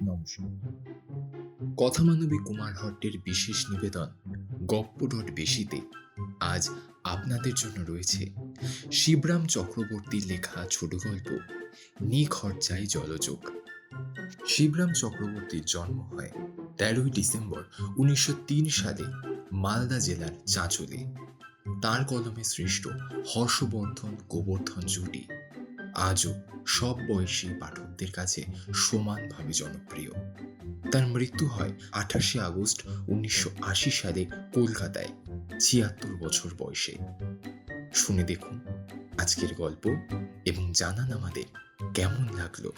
নমস্কার। কথামানবী কুমার হট্টের বিশেষ নিবেদন গপ্প.বেশিতে আজ আপনাদের জন্য রয়েছে শিবরাম চক্রবর্তীর লেখা ছোট গল্প নিখরচায় জলযোগ। শিবরাম চক্রবর্তীর জন্ম হয় ১৩ই ডিসেম্বর ১৯০৩ সালে মালদা জেলার চাঁচলে। তার কলমে সৃষ্ট হর্ষবর্ধন গোবর্ধন জুটি আজও সব বয়সী পাঠকদের কাছে সমানভাবে জনপ্রিয়। তার মৃত্যু হয় ২৮শে আগস্ট ১৯৮০ সালে কলকাতায় ৭৬ বছর বয়সে। শুনে দেখুন আজকের গল্প এবং জানান আমাদের কেমন লাগলো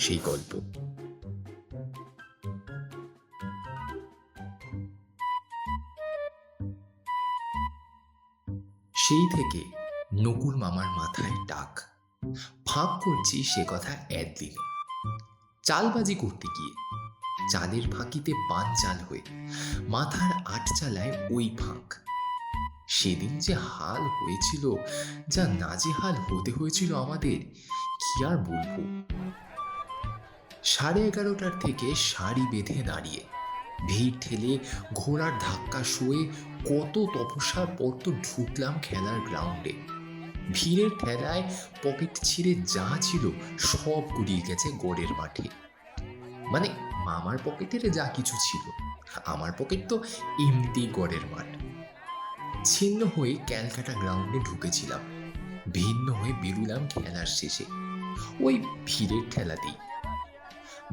সেই গল্প। সেই থেকে নকুর মামার মাথায় টাক। ফাঁক করছি সে কথা একদিনে। চালবাজি করতে গিয়ে চালের ফাঁকিতে পান চাল হয়ে মাথার আট চালায় ওই ফাঁক। সেদিন যে হাল হয়েছিল, যা নাজেহাল হতে হয়েছিল আমাদের, কি আর বলবো। 11:30টার থেকে সারি বেঁধে দাঁড়িয়ে ভিড় ঠেলে ঘোড়ার ধাক্কা শুয়ে কত তপস্যার পর তো ঢুকলাম খেলার গ্রাউন্ডে। ভিড়ের ঠেলায় পকেট ছিঁড়ে যা ছিল সব গুড়িয়ে গেছে গড়ের মাঠে। মানে মামার পকেটের যা কিছু ছিল, আমার পকেট তো এমনিতেই গড়ের মাঠ। ছিন্ন হয়ে ক্যালকাটা গ্রাউন্ডে ঢুকেছিলাম, ভিন্ন হয়ে বেরুলাম খেলার শেষে ওই ভিড়ের ঠেলাতেই।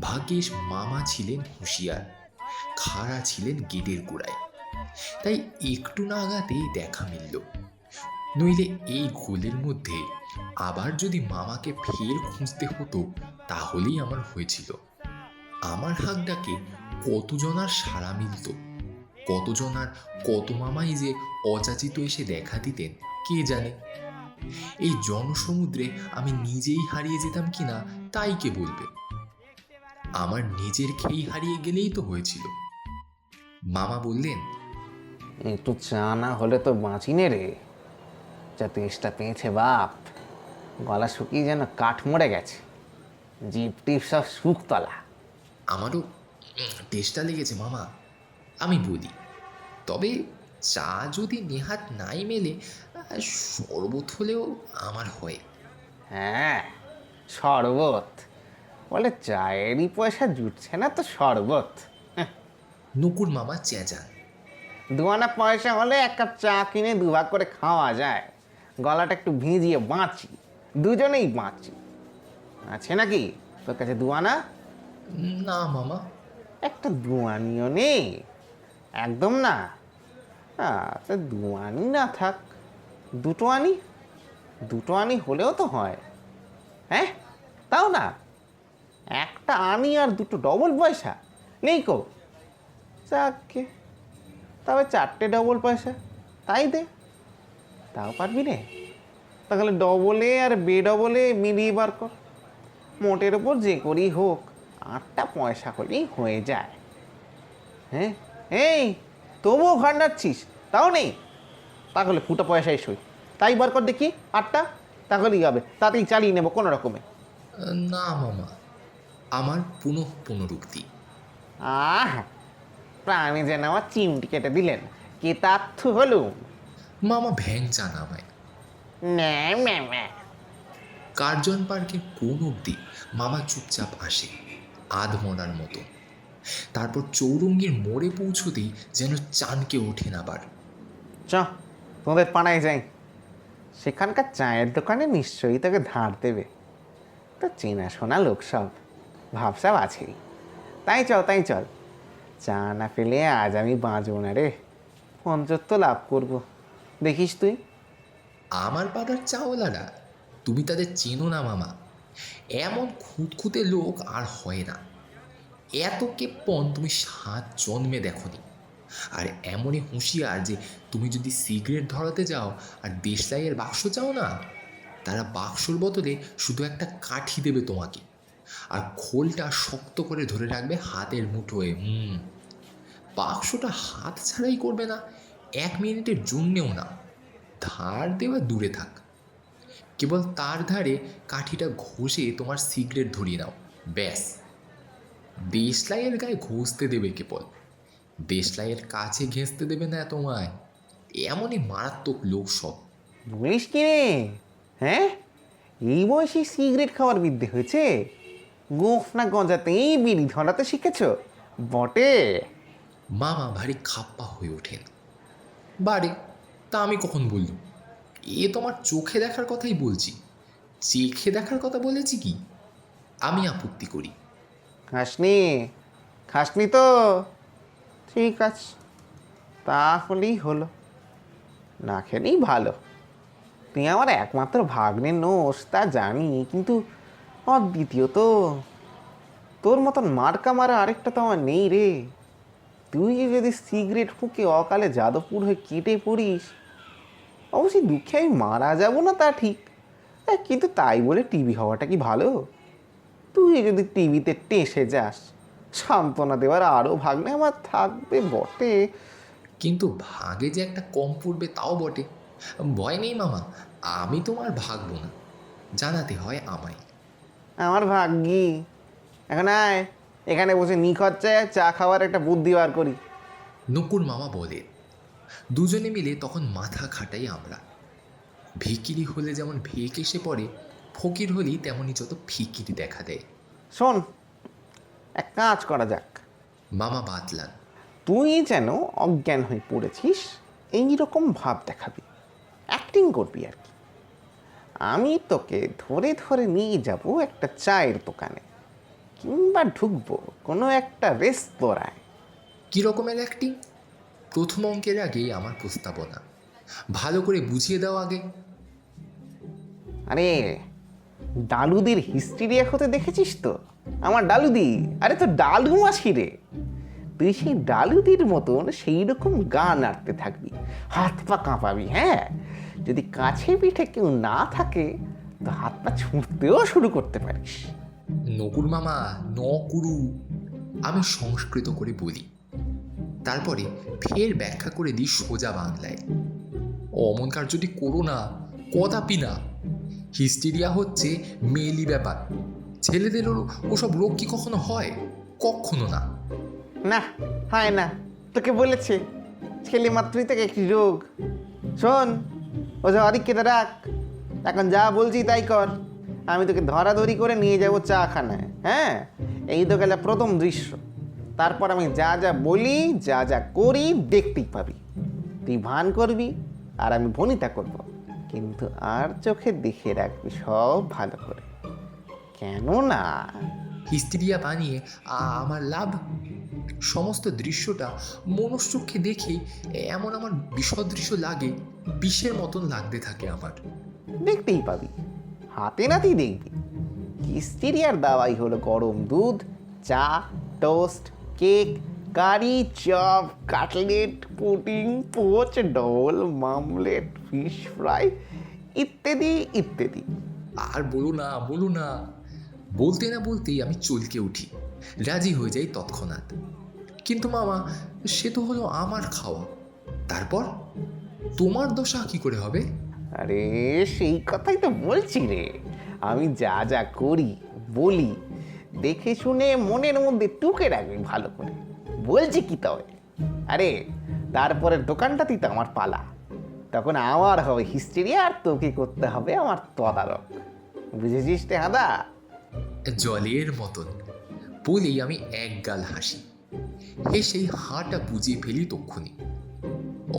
ভাগ্যিস মামা ছিলেন হুঁশিয়ার, খাড়া ছিলেন গেটের গোড়ায়, তাই একটু নাগাতেই দেখা মিলল। নইলে এই গোলের মধ্যে আবার যদি মামাকে ফের খুঁজতে হতো তাহলেই আমার হয়েছিল। আমার হাঁক ডাকে কতজন আর সাড়া মিলত, কতজন আর কত মামাই যে অযাচিত এসে দেখা দিতেন কে জানে। এই জনসমুদ্রে আমি নিজেই হারিয়ে যেতাম কিনা তাই কে বলবে। আমার নিজের খেই হারিয়ে গেলেই তো হয়েছিল। মামা বললেন, একটু চা না হলে তো বাঁচি নে রে। যা তেষ্টা পেয়েছে বাপ, গলা শুকিয়ে যেন কাঠ মরে গেছে, জিপ টিপ সব শুকতলা। আমারও তেষ্টা লেগেছে মামা, আমি বলি। তবে চা যদি নেহাত নাই মেলে, শরবত হলেও আমার হয়। হ্যাঁ, শরবত বলে চায়েরই পয়সা জুটছে না তো শরবত। নকুর মামা চেঁচান, 2 আনা পয়সা হলে 1 কাপ চা কিনে 2 ভাগ করে খাওয়া যায়, গলাটা একটু ভিজিয়ে বাঁচি, দুজনেই বাঁচি। আছে নাকি তোর কাছে 2 আনা? না মামা। একটা 2 আনিও নেই? একদম না? তা 2 আনি না থাক, 2 আনি, 2 আনি হলেও তো হয়। হ্যাঁ, তাও না, একটা আনি আর 2 ডবল পয়সা নেই কো? যাকে, তবে 4টে ডবল পয়সা তাই দে। তাও পারবি রে? তাহলে ডবলে আর বেডবলে মিলিয়ে বার কর। মোটের ওপর যে করেই হোক 8টা পয়সা হলেই হয়ে যায়। হ্যাঁ, এই তবুও ভান্ডাচ্ছিস? তাও নেই? তাহলে ফুটো পয়সাই সই, তাই বার কর দেখি 8টা, তাহলেই হবে, তাতেই চালিয়ে নেবো কোনো রকমে। না মামা, আমার পুনরুক্তি। প্রাণে যেন আমার চিমটি কেটে দিলেন, কে তার্থ হলো। মামা ভ্যাং চান আমায়। কার্জন পার্কের কোন অবধি মামা চুপচাপ আসে আধমরার মতো। তারপর চৌরঙ্গীর মোড়ে পৌঁছতেই যেন চানকে ওঠেন আবার। চ তোদের পাড়ায় যাই, সেখানকার চায়ের দোকানে নিশ্চয়ই তোকে ধার দেবে। তো চেনাশোনা লোক সব, ভাবসাব আছেই। তাই চল, চা না পেলে আজ আমি বাঁচব না রে। পঞ্চত্ব লাভ করব, দেখিস তুই। আমার পাড়ার চাওয়ালারা, তুমি তাদের চেনো না মামা। এমন খুঁতখুঁতে লোক আর হয় না। এত কেপ্পন তুমি 7 জন্মে দেখনি। আর এমনই হুঁশিয়ার যে তুমি যদি সিগারেট ধরাতে যাও আর দেশলাইয়ের বাক্স চাও না, তারা বাক্সর বদলে শুধু একটা কাঠি দেবে তোমাকে, আর খোলটা শক্ত করে ধরে রাখবে হাতের মুঠোয়। বাক্সটা হাত ছাড়াই করবে না, 1 মিনিটের জন্যেও না। ধার দেওয়া দূরে থাক, কেবল তার ধারে কাঠিটা ঘষে তোমার সিগারেট ধরিয়ে নাও, ব্যাস। দেশলাইয়ের গায়ে ঘষতে দেবে কেবল, দেশলাইয়ের কাছে ঘেঁষতে দেবে না তোমায়। এমনই মারাত্মক লোক সব। বলিস কি রে? হ্যাঁ, এই বয়সে সিগারেট খাওয়ার বিদ্যে হয়েছে? গোফ না গজাতেই বিড়ি ধরাতে শিখেছ বটে। মামা ভারী খাপ্পা হয়ে ওঠেন। বারে, তা আমি কখন বললুম? এ তোমার চোখে দেখার কথাই বলছি, চেখে দেখার কথা বলেছি কি? আমি আপত্তি করি। খাসনি? খাসনি তো? ঠিক আছে, তাহলেই হলো। না খেলেই ভালো। তুই আমার একমাত্র ভাগ্নে নোস তা জানি, কিন্তু অদ্বিতীয় তো। তোর মতন মার্কা মারা আরেকটা তো আমার নেই রে। তুই যদি সিগারেট ফুঁকে অকালে যাদবপুর হয়ে কেটে পড়িস, অবশ্যই দুঃখে আমি মারা যাব না তা ঠিক, কিন্তু তাই বলে টিভি হওয়াটা কি ভালো? তুই যদি টিভিতে টেসে যাস, সান্ত্বনা দেওয়ার আরও ভাগ্নে আমার থাকবে বটে। কিন্তু ভাগে যে একটা কম পড়বে তাও বটে। ভয় নেই মামা, আমি তোমার ভাগবো না, জানাতে হয় আমায়। আমার ভাগ্যি। এখন আয়, এখানে বসে নিখরচায় চা খাওয়ার একটা বুদ্ধি বার করি। নকুর মামা বলে। দুজনে মিলে তখন মাথা খাটাই আমরা। ভিকিরি হলে যেমন ভেক এসে পড়ে, ফকির হলেই তেমনই যত ফিকিরি দেখা দেয়। শোন, এক কাজ করা যাক। মামা বাতলান। তুই যেন অজ্ঞান হয়ে পড়েছিস এইরকম ভাব দেখাবি, অ্যাক্টিং করবি আর কি। আমি তোকে ধরে ধরে নিয়ে যাব একটা চায়ের দোকানে, কিংবা ঢুকবো কোনো একটা রেস্তোরাঁয়। কী রকমের অ্যাক্টিং? প্রথম অঙ্কের আগেই আমার প্রস্তাবনা, ভালো করে বুঝিয়ে দাও আগে। আরে, ডালুদির হিস্টেরিয়া হতে দেখেছিস তো? আমার ডালুদি, আরে তো ডালু মাসি রে। তুই সেই ডালুদির মতন সেই রকম গান নাড়তে থাকবি, হাত পা কাঁপাবি। হ্যাঁ, যদি কাছে পিঠে কেউ না থাকে তো হাত পা ছুঁড়তেও শুরু করতে পারিস। নকুর মামা, ন কুরু, আমি সংস্কৃত করে বলি, তারপরে ফের ব্যাখ্যা করে দিই সোজা বাংলায়। অমন কার্যটি করো না, কদাপি না। হিস্টেরিয়া হচ্ছে মেয়েলি ব্যাপার, ছেলেদেরও ওসব রোগ কি কখনো হয়? কখনো না। না, হয় না। তোকে বলেছে ছেলে মাত্রই থেকে একটি রোগ। শোন, ও যে অরিককে রাখ, এখন যা বলছি তাই কর। আমি তোকে ধরাধরি করে নিয়ে যাব চাখানায়। হ্যাঁ, এই তো গেলে প্রথম দৃশ্য। তারপর আমি যা যা বলি, যা যা করি দেখতেই পাবি। তুই ভান করবি আর আমি ভনিতা করব, কিন্তু আর চোখে দেখে রাখবি সব ভালো করে। কেন না? হিস্টেরিয়া বানিয়ে আমার লাভ? সমস্ত দৃশ্যটা মনুষ্যকে দেখে এমন আমার বিসদৃশ্য লাগে, বিষের মতন লাগতে থাকে আমার। দেখতেই পাবি, হাতে নাতেই দেখবি। হিস্টেরিয়ার দাওয়াই হলো গরম দুধ, চা, toast, cake, curry, chop, cutlet, pudding, poach, double, মামলেট, ফিশ ফ্রাই ইত্যাদি ইত্যাদি। আর বলো না, বলো না। বলতে না বলতেই আমি চলকে উঠি, রাজি হয়ে যাই তৎক্ষণাৎ। কিন্তু মামা, সে তো হলো আমার খাওয়া, তারপর তোমার দশা কি করে হবে? আরে, সেই কথাই তো বলছি রে। আমি যা যা করি বলি দেখে শুনে মনের মধ্যে টুকে রাখবি ভালো করে। বলছি কি তবে? আরে, তারপরের দোকানটাতেই তো আমার পালা। তখন আমার হবে হিস্টেরিয়া আর তোকে করতে হবে আমার তদারক। বুঝেছিস রে হাদা? জলের মতন বলেই আমি এক গাল হাসি, সেই হাঁটা বুঝিয়ে ফেলি তক্ষুনি।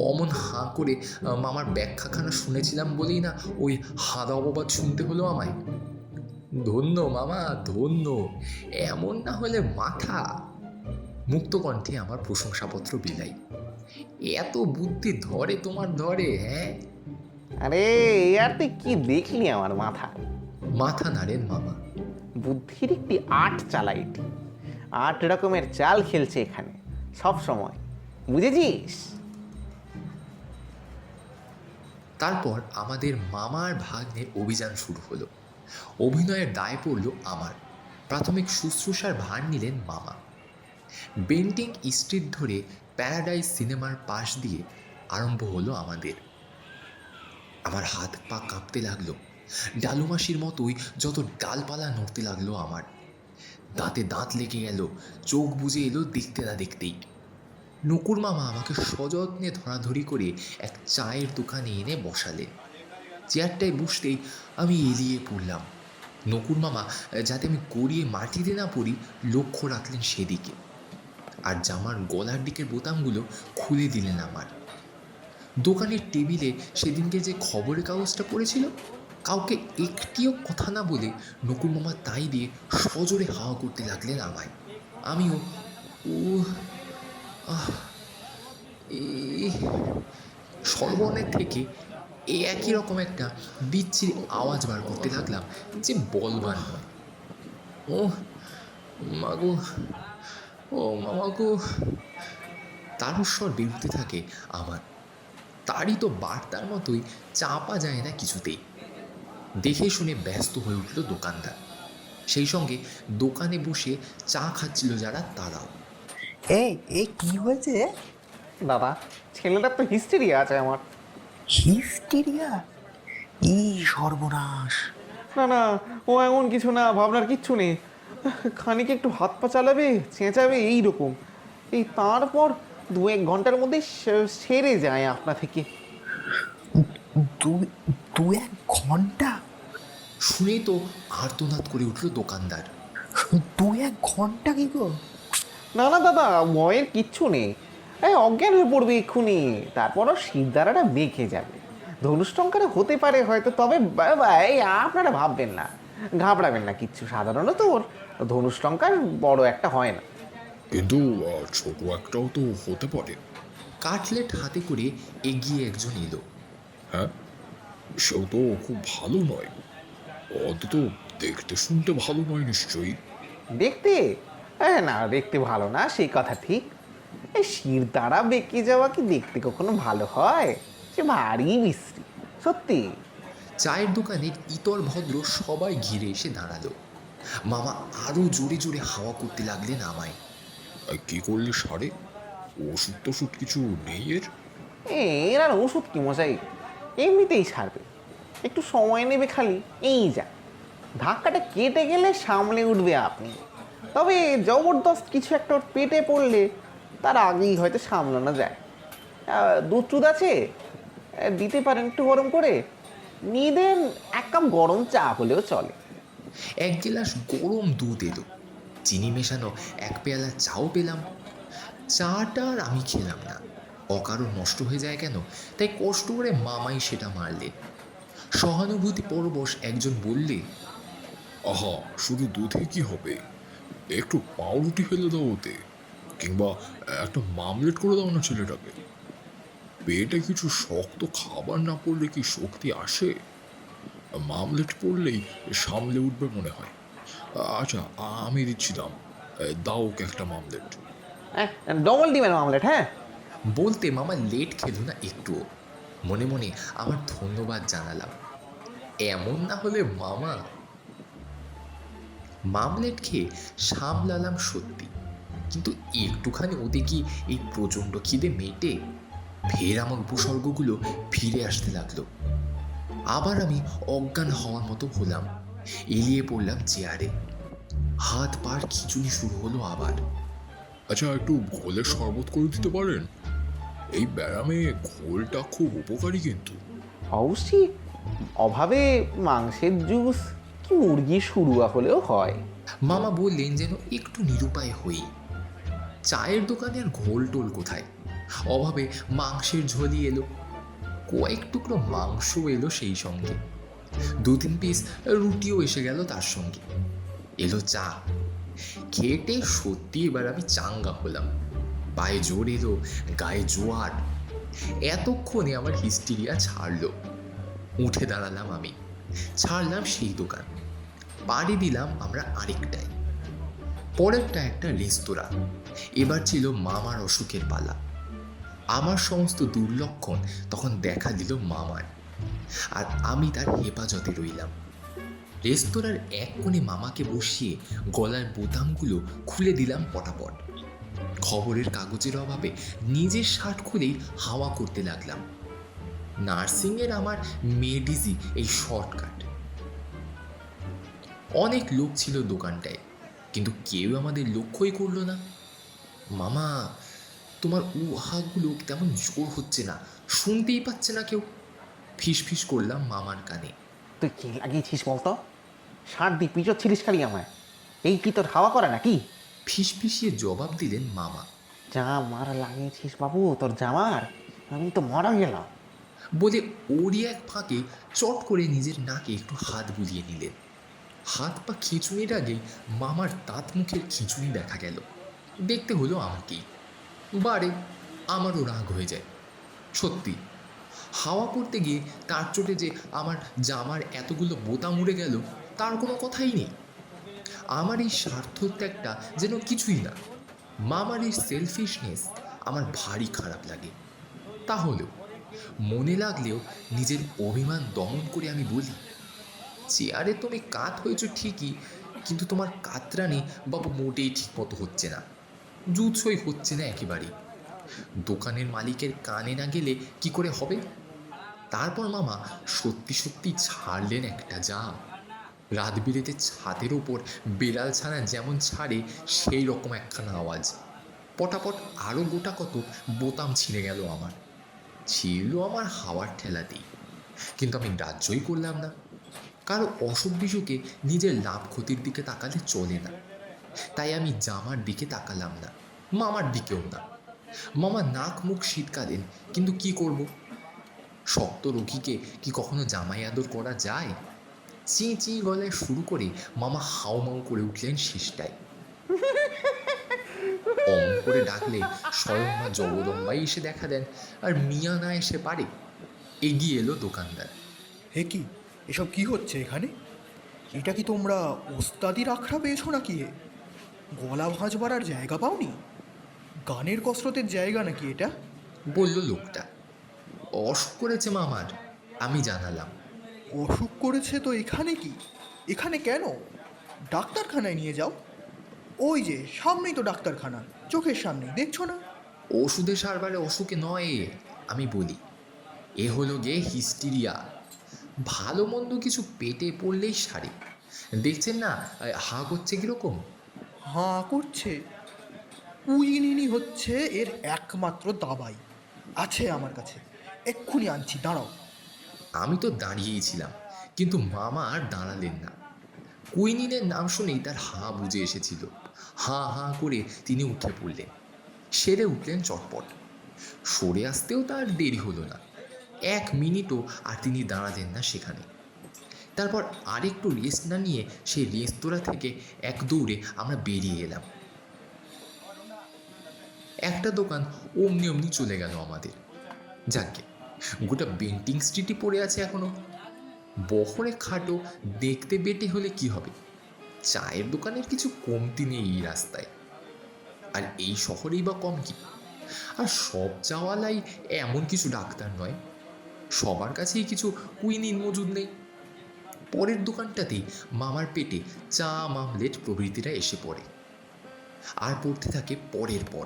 অমন হাঁ করে মামার ব্যাখ্যাখানা শুনেছিলাম বলেই না ওই হাদা অপবাদ শুনতে হলো আমায়। ধন্য মামা, ধন্য। এমন না হলে মাথা। মুক্তকণ্ঠে আমার প্রশংসাপত্র বিলাই। এত বুদ্ধি ধরে তোমার ধরে, হ্যাঁ? আরে, আর তুই কি দেখলি আমার মাথা? মাথা নাড়েন মামা। বুদ্ধির একটি আট চালাই এটি। 8 রকমের চাল খেলছে এখানে সব সময়, বুঝেছিস? তারপর আমাদের মামার ভাগ্নের অভিযান শুরু হলো। অভিনয়ের দায় পড়ল আমার। প্রাথমিক শুশ্রূষার ভার নিলেন মামা। বেন্টিং স্ট্রিট ধরে প্যারাডাইস সিনেমার পাশ দিয়ে আরম্ভ হলো আমাদের। আমার হাত পা কাঁপতে লাগলো। ডালুমাসির মতোই যত ডালপালা নড়তে লাগলো আমার। দাঁতে দাঁত লেগে গেল, চোখ বুজে এলো দেখতে না দেখতেই। নকুর মামা আমাকে সযত্নে ধরাধরি করে এক চায়ের দোকানে এনে বসালেন। চেয়ারটায় বসতেই আমি এলিয়ে পড়লাম। নকুর মামা যাতে আমি গড়িয়ে মাটিতে না পড়ি লক্ষ্য রাখলেন সেদিকে, আর জামার গলার দিকের বোতামগুলো খুলে দিলেন আমার। দোকানের টেবিলে সেদিনকে যে খবরের কাগজটা পড়েছিল, কাউকে একটিও কথা না বলে নকুর মামা তাই দিয়ে সজোরে হাওয়া করতে লাগলেন আমায়। আমিও ও আহ এই সর্বনের থেকে এই একই রকম একটা বিচ্ছিরি আওয়াজ বার করতে লাগলাম যে বলবার নয়। ও মাগো, ও মামাগো, তারস্বর বেরোতে থাকে আমার। তারই তো বার্তার মতোই চাপা যায় না কিছুতেই। দেখে শুনে ব্যস্ত হয়ে উঠল দোকানদার, সেই সঙ্গে দোকানে বসে চা খাচ্ছিল যারা তারাও। এই এই কি হয়েছে? দাদা, ছেলেটার তো হিস্টেরিয়া আছে আমার। হিস্টেরিয়া? ই সর্বনাশ! না না, ও এমন কিছু না, ভাবনার কিচ্ছু নেই। খানিক একটু হাত পা চালাবে, চেঁচাবে, এইরকম। এই তারপর 2-1 ঘন্টার মধ্যে সেরে যায় আপনা থেকে। 2-1 ঘন্টা? শুনেই তো আর্তনাদ করে উঠল দোকানদার। 2-1 ঘন্টা কি গো? না না দাদা, ভয়ের কিচ্ছু নেই। অজ্ঞান হয়ে পড়বে এক্ষুনি, তারপরও শিরদাঁড়াটা বেঁকে যাবে। ধনুষ্টঙ্কারে হতে পারে হয়তো, তবে এই আপনারা ভাববেন না, ঘাবড়াবেন না কিচ্ছু। সাধারণত ওর ধনুষ্টঙ্কার বড় একটা হয় না। কিন্তু ছোট একটাও তো হতে পারে। কাটলেট হাতে করে এগিয়ে একজন এলো। হ্যাঁ, সেও তো খুব ভালো নয়, অন্তত দেখতে শুনতে ভালো নয় নিশ্চয়ই। দেখতে? না, দেখতে ভালো না সেই কথা ঠিক। এই শিরদাঁড়া বেঁকে যাওয়া কি দেখতে কখনো ভালো হয়? সে ভারী বিশ্রী, সত্যি। চায়ের দোকানের ইতর ভদ্র সবাই ঘিরে এসে দাঁড়ালো। মামা আরো জোরে জোরে হাওয়া করতে লাগলেন আমায়। কি করলে সারে? ওষুধ টষুধ কিছু নেই এর? এর আর ওষুধ কি মশাই, এমনিতেই ছাড়বে, একটু সময় নেবে খালি, এই যা। ধাক্কাটা কেটে গেলে সামলে উঠবে আপনি। তবে জবরদস্ত কিছু একটা ওর পেটে পড়লে তার আগেই হয়তো সামলানো যায়। দুধ টুধ আছে, দিতে পারেন একটু গরম করে। নিয়ে দেন 1 কাপ গরম চা হলেও চলে। 1 গ্লাস গরম দুধ এলো, চিনি মেশানো 1 পেয়ালা চাও পেলাম। চাটা আর আমি খেলাম না, অকারণ নষ্ট হয়ে যায় কেন, তাই কষ্ট করে মামাই সেটা মারলেন। সহানুভূতি পরবশ একজন বললে, আহা, শুধু দুধে কি হবে? একটু পাউরুটি ফেলে দাও ওতে, কিংবা একটা মামলেট করে দাও না ছেলেটাকে। পেটে কিছু শক্ত খাবার না পড়লে কি শক্তি আসে? মামলেট পড়লেই সামলে উঠবে মনে হয়। আচ্ছা, আমি দিচ্ছি দাম, দাও ওকে একটা মামলেট। ডবল ডিমের মামলেট, হ্যাঁ। বলতে মামা লেট খেলো না একটুও। মনে মনে আমার ধন্যবাদ জানালাম। এমন না হলে মামা। মামলেট খেয়ে সামলালাম সত্যি, কিন্তু একটুখানি ওতে কি এই প্রচণ্ড খিদে মেটে? ফের আমার উপসর্গগুলো ফিরে আসতে লাগলো। আবার আমি অজ্ঞান হওয়ার মতো হলাম, এলিয়ে পড়লাম চেয়ারে। হাত পার খিঁচুনি শুরু হলো আবার। আচ্ছা, একটু ঘোলের শরবত করে দিতে পারেন? এই ব্যায়ামে ঘোলটা খুব উপকারী কিন্তু। অবশ্যই, অভাবে মাংসের জুস কি মুরগি শুরুয়া হলেও হয়। মামা বললেন যেন একটু নিরুপায় হই। চায়ের দোকানে আর ঘোল টোল কোথায়, অভাবে মাংসের ঝোলই এলো। কয়েক টুকরো মাংস এলো, সেই সঙ্গে 2-3 পিস রুটিও এসে গেল তার সঙ্গে। এলো চা। খেটে সত্যি এবার আমি চাঙ্গা হলাম, পায়ে জোর এলো, গায়ে জোয়ার। এতক্ষণে আমার হিস্টেরিয়া ছাড়লো। উঠে দাঁড়ালাম আমি, ছাড়লাম সেই দোকান, পাড়ি দিলাম আমরা আরেকটায়। পরেরটা একটা রেস্তোরাঁ। এবার ছিল মামার অসুখের পালা। আমার সমস্ত দুর্লক্ষণ তখন দেখা দিল মামার, আর আমি তার হেফাজতে রইলাম। রেস্তোরাঁর এক কোণে মামাকে বসিয়ে গলার বোতামগুলো খুলে দিলাম পটাপট। খবরের কাগজের অভাবে নিজের শার্ট খুলেই হাওয়া করতে লাগলাম। নার্সিংয়ের আমার মেডিজি এই শর্টকাট, অনেক লোক ছিল দোকানটায়, কিন্তু কেউ আমাদের লক্ষ্যই করলো না। মামা, তোমার উহাগুলো তেমন জোর হচ্ছে না, শুনতেই পাচ্ছে না কেউ। ফিস ফিস করলাম মামার কানে। তুই কি লাগিয়েছিস বলতো? সার দিয়ে পিছোচ্ছিলিস খালি আমায়। এই কি তোর হাওয়া করে নাকি? ফিস ফিসিয়ে জবাব দিলেন মামা। যা মার লাগিয়েছিস বাবু তোর জামার, আমি তো মারা গেলাম। বলে ওরই এক ফাঁকে চট করে নিজের নাকে একটু হাত বুলিয়ে নিলেন। হাত পা খিঁচুনির আগে মামার দাঁত মুখের খিঁচুনি দেখা গেল। দেখতে হলো আমাকেই। বারে আমারও রাগ হয়ে যায়। সত্যি, হাওয়া করতে গিয়ে তার চোটে যে আমার জামার এতগুলো বোতাম উড়ে গেল তার কোনো কথাই নেই। আমার এই স্বার্থত্যাগটা যেন কিছুই না। মামার এই সেলফিশনেস আমার ভারী খারাপ লাগে। তাহলেও মনে লাগলেও নিজের অভিমান দমন করে আমি বলি, চেয়ারে তুমি কাত হয়েছো ঠিকই, কিন্তু তোমার কাতরানি বাবু মোটেই ঠিক মতো হচ্ছে না, জুৎসই হচ্ছে না একেবারেই। দোকানের মালিকের কানে না গেলে কি করে হবে? তারপর মামা সত্যি সত্যি ছাড়লেন একটা যা। রাত বিরেতে ছাদের ওপর বেড়াল ছানা যেমন ছাড়ে সেই রকম একখানা আওয়াজ। পটাপট আরও গোটা কত বোতাম ছিঁড়ে গেল আমার। ছিল আমার হাওয়ার ঠেলাতেই, কিন্তু আমি গ্রাহ্যই করলাম না। কারো অসুখ বিসুখে নিজের লাভ ক্ষতির দিকে তাকালে চলে না। তাই আমি জামার দিকে তাকালাম না, মামার দিকেও না। মামা নাক মুখ শীতকালেন, কিন্তু কি করব? শক্ত রোগীকে কি কখনো জামাই আদর করা যায়? চি চি গলায় শুরু করে মামা হাউমাউ করে উঠলেন শেষটায়। অমন করে ডাকলে স্বয়ং মা জগদম্বাই এসে দেখা দেন, আর মিয়া না এসে পারে। এগিয়ে এলো দোকানদার। হে কি, এসব কি হচ্ছে এখানে? এটা কি তোমরা ওস্তাদির আখড়া পেয়েছো নাকি? গলা ভাঁজবার আর জায়গা পাওনি? গানের কসরতের জায়গা নাকি এটা? বলল লোকটা। অসুখ করেছে মামার, আমি জানালাম। অসুখ করেছে তো এখানে কি? এখানে কেন? ডাক্তারখানায় নিয়ে যাও। ওই যে সামনেই তো ডাক্তারখানা, চোখের সামনে, দেখছো না? ওষুধে সারবারে অসুখে নয়, আমি বলি। এ হলো গে হিস্টিরিয়া। ভালো মন্দ কিছু পেটে পড়লেই সারে। দেখছেন না হা করছে কিরকম? হাঁ করছে। কুইনিনি হচ্ছে এর একমাত্র দাবাই। আছে আমার কাছে, এক্ষুনি আনছি, দাঁড়াও। আমি তো দাঁড়িয়েই ছিলাম, কিন্তু মামা আর দাঁড়ালেন না। কুইনিনের নাম শুনেই তার হাঁ বুঝে এসেছিল। হাঁ হাঁ করে তিনি উঠে পড়লেন, সেরে উঠলেন চটপট। সরে আসতেও তার দেরি হলো না। 1 মিনিটও আর তিনি দাঁড়ালেন না সেখানে। তারপর আরেকটু রেস্ট না নিয়ে সেই রেস্তোরাঁ থেকে এক দৌড়ে আমরা বেরিয়ে এলাম। একটা দোকান অমনি অমনি চলে গেল আমাদের। যাকে গোটা বেন্টিং স্ট্রিটই পড়ে আছে এখনো। বহরে খাটো, দেখতে বেটে হলে কি হবে? চায়ের দোকানের কিছু কমতি নেই এই রাস্তায়। আর এই শহরেই বা কম কি? আর সব চাওয়ালাই এমন কিছু ডাক্তার নয়, সবার কাছেই কিছু কুইনিন মজুদ নেই। পরের দোকানটাতেই মামার পেটে চা, মামলেট প্রভৃতিরা এসে পড়ে। আর পড়তে থাকে পরের পর।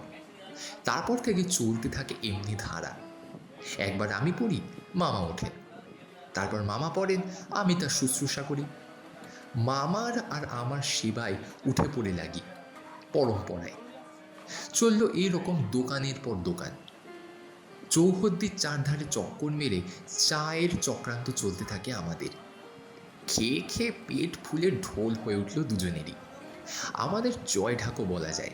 তারপর থেকে চলতে থাকে এমনি ধারা। একবার আমি পড়ি, মামা ওঠেন। তারপর মামা পড়েন, আমি তার শুশ্রূষা করি। মামার আর আমার সেবায় উঠে পড়ে লাগি পরম্পরায়। চলল এইরকম দোকানের পর দোকান। চৌহদ্দির চারধারে চক্কর মেরে চায়ের চক্রান্ত চলতে থাকে আমাদের। খেয়ে খেয়ে পেট ফুলে ঢোল হয়ে উঠল দুজনেরই। আমাদের জয় ঢাকও বলা যায়।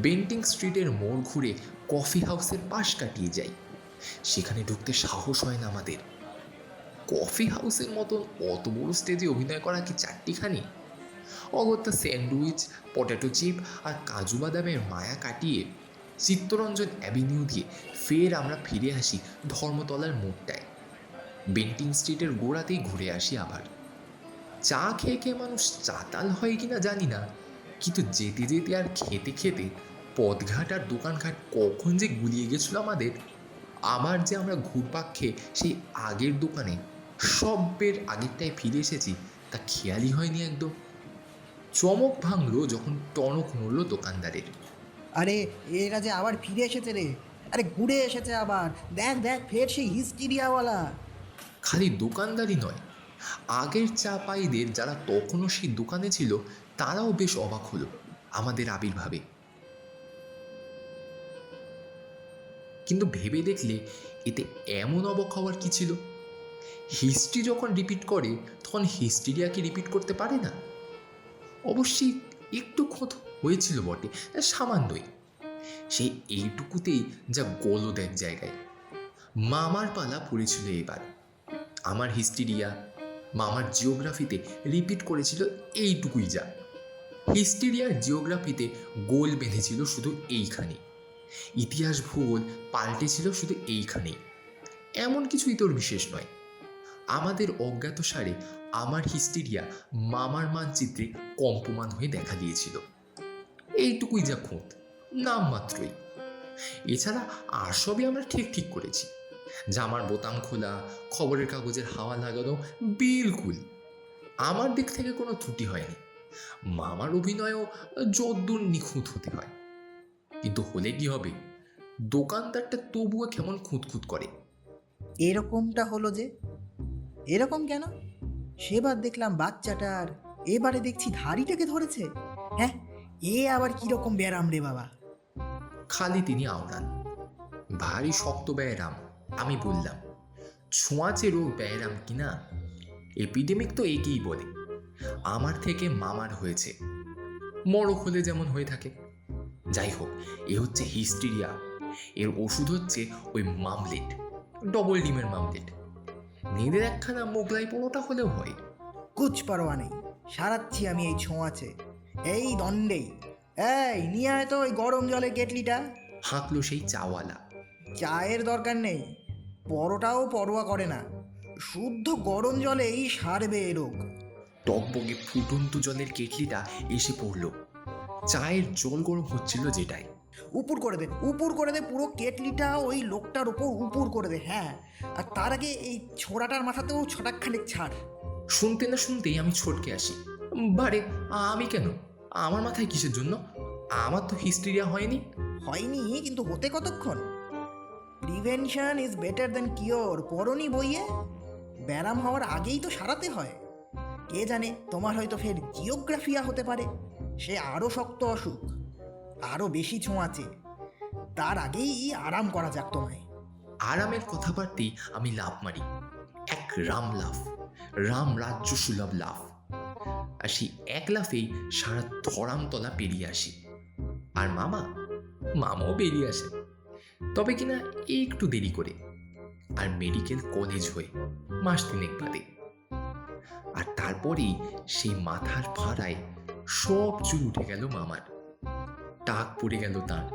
বেন্টিং স্ট্রিটের মোড় ঘুরে কফি হাউসের পাশ কাটিয়ে যাই। সেখানে ঢুকতে সাহস হয় না আমাদের। কফি হাউসের মতন অত বড় স্টেজে অভিনয় করা কি চারটিখানি? অগত্যা স্যান্ডউইচ, পটেটো চিপ আর কাজু বাদামের মায়া কাটিয়ে চিত্তরঞ্জন অ্যাভিনিউ দিয়ে ফের আমরা ফিরে আসি ধর্মতলার মোড়টায়। বেন্টিং স্ট্রিটের গোড়াতেই ঘুরে আসি আবার। চা খেয়ে খেয়ে মানুষ চাতাল হয় কিনা জানি না, কিন্তু যেতে যেতে আর খেতে খেতে পথঘাট আর দোকানঘাট কখন যে গুলিয়ে গেছিল আমাদের। আবার যে আমরা ঘুরপাক খেয়ে সেই আগের দোকানে সবের আগেরটায় ফিরে এসেছি তা খেয়ালই হয়নি একদম। চমক ভাঙলো যখন টনক নড়ল দোকানদারের। আরে এরা যে আবার ফিরে এসেছে রে, আরে ঘুরে এসেছে আবার, দেখ দেখ ফের সেই হিস্টিরিয়াওয়ালা। খালি দোকানদারই নয়, আগের চাপাইদের যারা তখনও সেই দোকানে ছিল তারাও বেশ অবাক হলো আমাদের আবির্ভাবে। কিন্তু ভেবে দেখলে এতে এমন অবাক হওয়ার কি ছিল? হিস্ট্রি যখন রিপিট করে তখন হিস্টেরিয়া কি রিপিট করতে পারে না? অবশ্যই একটু ক্ষত হয়েছিল বটে, সামান্যই। সেই এইটুকুতেই যা গলদ এক জায়গায়। মামার পালা পড়েছিল এবার। আমার হিস্টেরিয়া মামার জিওগ্রাফিতে রিপিট করেছিল এইটুকুই যা। হিস্টেরিয়ার জিওগ্রাফিতে গোল বেঁধেছিল শুধু এইখানে। ইতিহাস ভূগোল পাল্টেছিল শুধু এইখানেই। এমন কিছুই তোর বিশেষ নয়। আমাদের অজ্ঞাতসারে আমার হিস্টেরিয়া মামার মানচিত্রে কম্পমান হয়ে দেখা দিয়েছিল। এইটুকুই যা খুঁত, নামমাত্রই। এছাড়া আর সবই আমরা ঠিক ঠিক করেছি। জামার বোতাম খোলা, খবরের কাগজের হাওয়া লাগানো, বিলকুল আমার দিক থেকে কোনো ত্রুটি হয়নি। মামার অভিনয়ও যদ্দূর নিখুঁত হতে হয়। কিন্তু হলে কি হবে, দোকানদারটা তবুও কেমন খুঁতখুত করে। এরকমটা হলো যে, এরকম কেন? সেবার দেখলাম বাচ্চাটার, এবারে দেখছি ধাড়িটাকে ধরেছে। হ্যাঁ, এ আবার কিরকম ব্যারাম রে বাবা? খালি তিনি আওড়ান। ভারী শক্ত ব্যায়ারাম। আমি বললাম, ছোঁয়াচে রোগ ব্যায়ারাম কিনা? এপিডেমিক তো একেই বলে। আমার থেকে মামার হয়েছে, মরক হলে যেমন হয়ে থাকে। যাই হোক, এ হচ্ছে হিস্টেরিয়া। এর ওষুধ হচ্ছে ওই মামলেট, ডবল ডিমের মামলেট। নেদের একখানা মোগলাই পরোটা হলেও হয়। কুচ পারোয়া নেই, সারাচ্ছি আমি এই ছোঁয়াচে, এই দণ্ডেই। এই নিয়ে আয় তো ওই গরম জলের কেটলিটা। হাঁকলো সেই চাওয়ালা। চায়ের দরকার নেই, পরোটাও পরোয়া করে না, শুদ্ধ গরম জলেই সারবে এ রোগ। টকবগে ফুটন্ত জলের কেটলিটা এসে পড়ল। চায়ের জল গরম হচ্ছিল যেটাই। উপুর করে দে, উপুর করে দে, পুরো কেটলিটা ওই লোকটার উপর উপুর করে দে। হ্যাঁ, আর তার আগে এই ছোড়াটার মাথাতেও ছটাকখানেক ছাড়। শুনতে না শুনতেই আমি ছটকে আসি। বারে, আমি কেন? আমার মাথায় কিসের জন্য? আমার তো হিস্টেরিয়া হয়নি। হয়নি, কিন্তু হতে কতক্ষণ? Prevention is better than cure, পড়নি বইয়ে? ব্যারাম হওয়ার আগেই তো সারাতে হয়। কে জানে, তোমার হয়তো ফের জিওগ্রাফিয়া হতে পারে। সে আরও শক্ত অসুখ, আরও বেশি ছোঁয়াচে। তার আগেই আরাম করা যাক তোমায়। আরামের কথাবার্তেই আমি লাফ মারি। এক রাম লাফ, রাম রাজ্য সুলভ লাফ। আর সেই এক লাফেই সারা ধরামতলা পেরিয়ে আসি। আর মামাও বেরিয়ে আসে, তবে কিনা একটু দেরি করে। আর মেডিকেল কলেজ হয়ে মাস 3 বাদে। আর তারপরেই সেই মাথার ফাড়ায় সব চুল উঠে গেল মামার। টাক পড়ে গেল তার।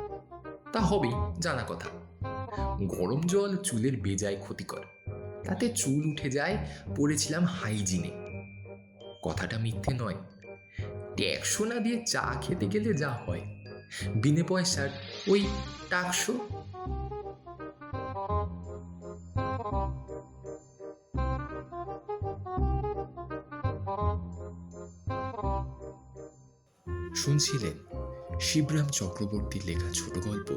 তা হবেই, জানা কথা। গরম জল চুলের বেজায় ক্ষতিকর, তাতে চুল উঠে যায়। পড়েছিলাম হাইজিনে। কথাটা মিথ্যে নয়। ট্যাক্সো না দিয়ে চা খেতে গেলে যা হয়, বিনে পয়সার ওই টাকশো। শুনছিলেন শিবরাম চক্রবর্তীর লেখা ছোট গল্প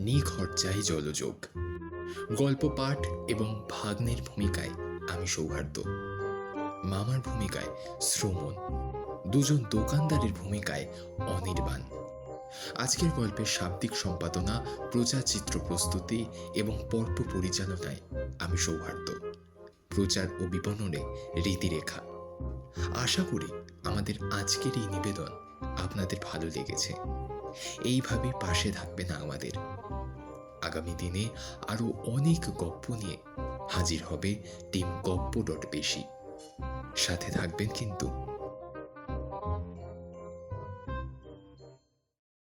নিখরচায় জলযোগ। গল্প পাঠ এবং ভাগ্নের ভূমিকায় আমি সৌহার্দ্য, মামার ভূমিকায় শ্রমণ, দুজন দোকানদারের ভূমিকায় অনির্বাণ। আজকের গল্পের শাব্দিক সম্পাদনা, প্রচারচিত্র প্রস্তুতি এবং পর্ব পরিচালনায় আমি সৌহার্দ্য, প্রচার ও বিপণনে রীতিরেখা। আশা করি আমাদের আজকের এই নিবেদন আপনাদের ভালো লেগেছে। এইভাবে পাশে থাকবেন আমাদের। আগামী দিনে আরো অনেক গপ্প নিয়ে হাজির হবে টিম গপ্প.বেশি। সাথে থাকবেন কিন্তু।